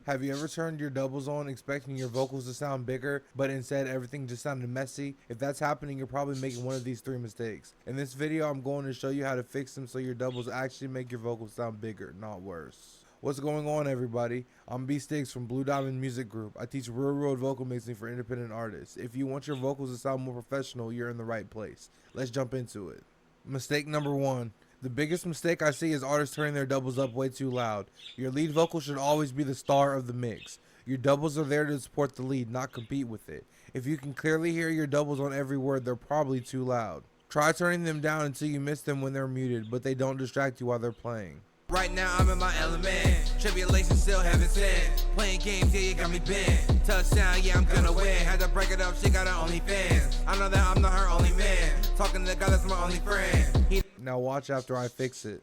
Have you ever turned your doubles on expecting your vocals to sound bigger, but instead everything just sounded messy? If that's happening, you're probably making one of these 3 mistakes. In this video, I'm going to show you how to fix them so your doubles actually make your vocals sound bigger, not worse. What's going on, everybody? I'm bstiggs from Blue Diamond Music Group. I teach real world vocal mixing for independent artists. If you want your vocals to sound more professional, you're in the right place. Let's jump into it. Mistake number 1. The biggest mistake I see is artists turning their doubles up way too loud. Your lead vocal should always be the star of the mix. Your doubles are there to support the lead, not compete with it. If you can clearly hear your doubles on every word, they're probably too loud. Try turning them down until you miss them when they're muted, but they don't distract you while they're playing. Right now I'm in my element, tribulation still heaven sent. Playing games, yeah, you got me bent. Touchdown, yeah, I'm gonna win. Had to break it up, she got her OnlyFans. I know that I'm not her only man. Talking to the guy that's my only friend. Now watch after I fix it.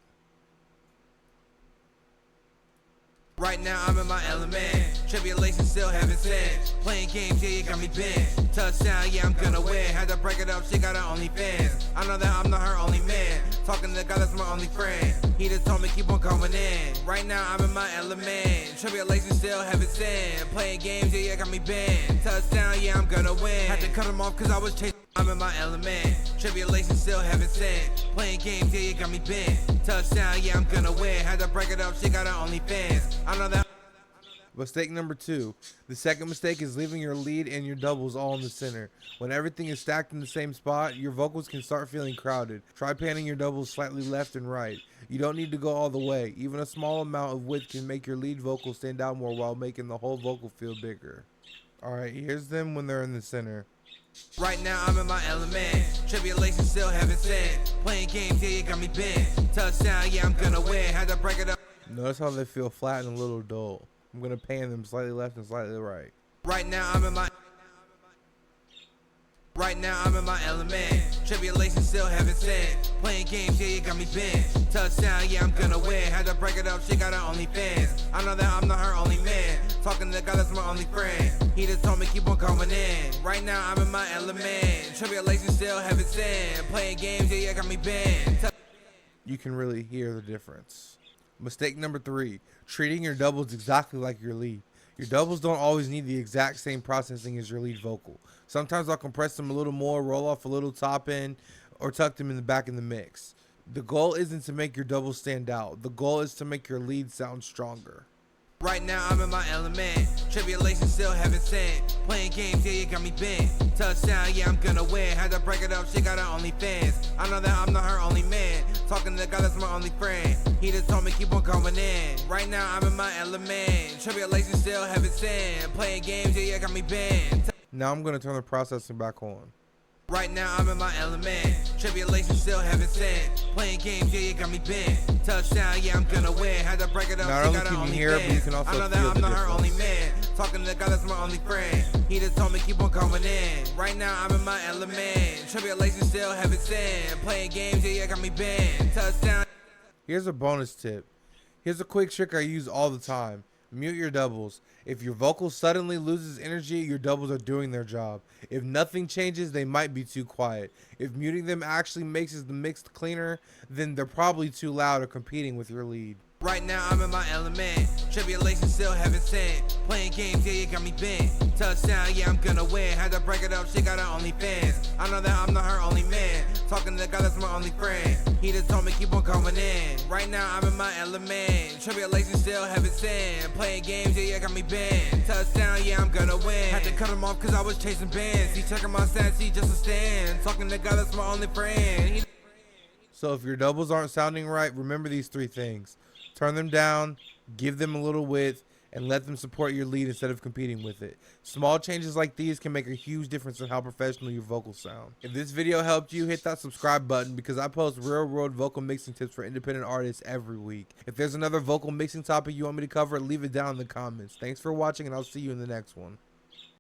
Right now I'm in my element, tribulation still heaven sent. Playing games, yeah, you got me bent. Touchdown, yeah, I'm gonna win. Had to break it up, she got her OnlyFans. I know that I'm not her only man. Talking to the guy that's my only friend. He just told me keep on coming in. Right now I'm in my element, tribulation still heaven sent. Playing games, yeah, you got me bent. Touchdown, yeah, I'm gonna win. Had to cut him off cause I was chasing. I'm in my element, tribulation still heaven sent. Playing games, yeah, you got me bent. Touchdown, yeah, I'm gonna win. Had to break it up, she got her OnlyFans. I know that. Mistake number 2. The second mistake is leaving your lead and your doubles all in the center. When everything is stacked in the same spot, your vocals can start feeling crowded. Try panning your doubles slightly left and right. You don't need to go all the way. Even a small amount of width can make your lead vocal stand out more while making the whole vocal feel bigger. Alright, here's them when they're in the center. Right now I'm in my element, tribulation still heaven sent. Playing games, yeah, you got me bent. Touchdown, yeah, I'm gonna win. Had to break it up. Notice how they feel flat and a little dull. I'm gonna pan them slightly left and slightly right. Right now I'm in my element, tribulation still heaven sent. Playing games, yeah, you got me bent. Touchdown, yeah, I'm gonna win. Had to break it up, she got her OnlyFans. I know that I'm not her only man. Talking to the guy that's my only friend. He just told me keep on coming in. Right now I'm in my element, tribulation still heaven sent. Playing games, yeah, you got me bent. You can really hear the difference. Mistake number 3. Treating your doubles exactly like your lead. Your doubles don't always need the exact same processing as your lead vocal. Sometimes I'll compress them a little more, roll off a little top end, or tuck them in the back in the mix. The goal isn't to make your doubles stand out. The goal is to make your lead sound stronger. Right now I'm in my element, tribulation still heaven sent. Playing games, yeah, you got me bent. Touchdown, yeah, I'm gonna win. Had to break it up, she got her OnlyFans. I know that I'm not her only man. Talking to the guy that's my only friend. He just told me keep on coming in. Right now I'm in my element, tribulation still heaven sent. Playing games, yeah, you got me bent. Now I'm gonna turn the processing back on. Right now I'm in my element, tribulation still heaven sent. Playing games, yeah, you got me bent. Touchdown, yeah, I'm gonna win. Had to break it up, Not she only got her can you hear it, but you can also I know feel that I'm the not her only difference. man. Talking to the guy that's my only friend. He just told me keep on coming in. Right now I'm in my element, tribulation still heaven sent. Playing games, yeah, you got me bent. Touchdown. Here's a bonus tip. Here's a quick trick I use all the time. Mute your doubles. If your vocal suddenly loses energy, your doubles are doing their job. If nothing changes, they might be too quiet. If muting them actually makes the mix cleaner, then they're probably too loud or competing with your lead. Right now I'm in my element, tribulation still heaven sent. Playing games, yeah, you got me bent. Touchdown, yeah, I'm gonna win. Had to break it up, she got her OnlyFans. I know that I'm not her only man. Talking to the guy that's my only friend. He just told me keep on coming in. Right now I'm in my element, tribulation still heaven sent. Playing games, yeah, you got me bent. Touchdown, yeah, I'm gonna win. Had to cut him off cause I was chasing bands. He checking my stats, he just a stand. Talking to the guy that's my only friend. So if your doubles aren't sounding right, remember these 3 things. Turn them down, give them a little width, and let them support your lead instead of competing with it. Small changes like these can make a huge difference in how professional your vocals sound. If this video helped you, hit that subscribe button because I post real world vocal mixing tips for independent artists every week. If there's another vocal mixing topic you want me to cover, leave it down in the comments. Thanks for watching and I'll see you in the next one.